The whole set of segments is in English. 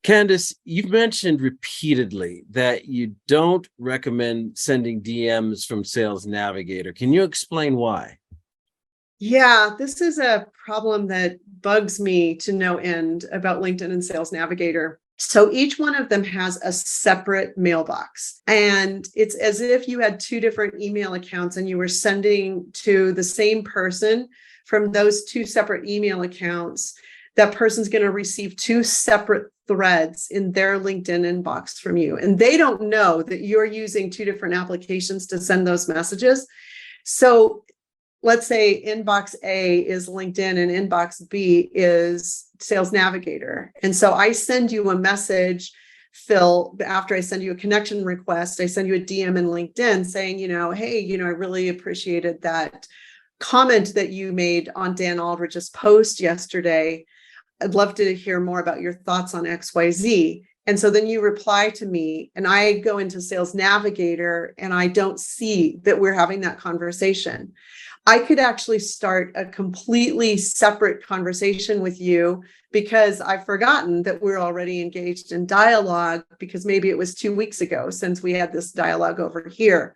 Candace, you've mentioned repeatedly that you don't recommend sending DMs from Sales Navigator. Can you explain why? Yeah, this is a problem that bugs me to no end about LinkedIn and Sales Navigator. So each one of them has a separate mailbox. And it's as if you had two different email accounts and you were sending to the same person from those two separate email accounts. That person's going to receive two separate threads in their LinkedIn inbox from you. And they don't know that you're using two different applications to send those messages. So let's say inbox A is LinkedIn and inbox B is Sales Navigator. And so I send you a message, Phil, after I send you a connection request, I send you a DM in LinkedIn saying, hey, I really appreciated that comment that you made on Dan Aldrich's post yesterday. I'd love to hear more about your thoughts on XYZ. And so then you reply to me and I go into Sales Navigator and I don't see that we're having that conversation. I could actually start a completely separate conversation with you because I've forgotten that we're already engaged in dialogue because maybe it was 2 weeks ago since we had this dialogue over here.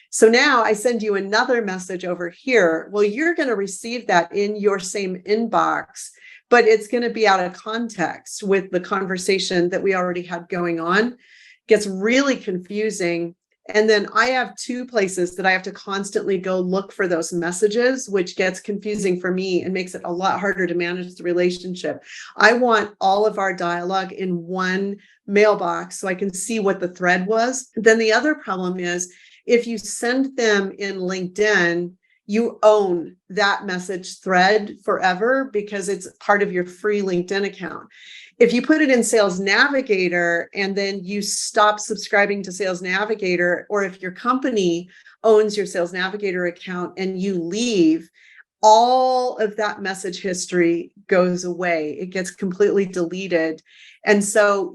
So now I send you another message over here. Well, you're going to receive that in your same inbox, but it's going to be out of context with the conversation that we already had going on. It gets really confusing. And then I have two places that I have to constantly go look for those messages, which gets confusing for me and makes it a lot harder to manage the relationship. I want all of our dialogue in one mailbox so I can see what the thread was. Then the other problem is if you send them in LinkedIn, you own that message thread forever because it's part of your free LinkedIn account. If you put it in Sales Navigator and then you stop subscribing to Sales Navigator, or if your company owns your Sales Navigator account and you leave, all of that message history goes away. It gets completely deleted. And so,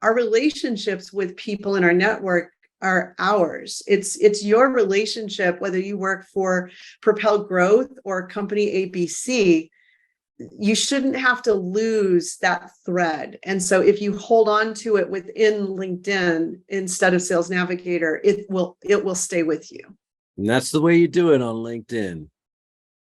our relationships with people in our network are ours. It's your relationship, whether you work for Propel Growth or company ABC. You shouldn't have to lose that thread. And so if you hold on to it within LinkedIn instead of Sales Navigator, it will stay with you. And that's the way you do it on LinkedIn.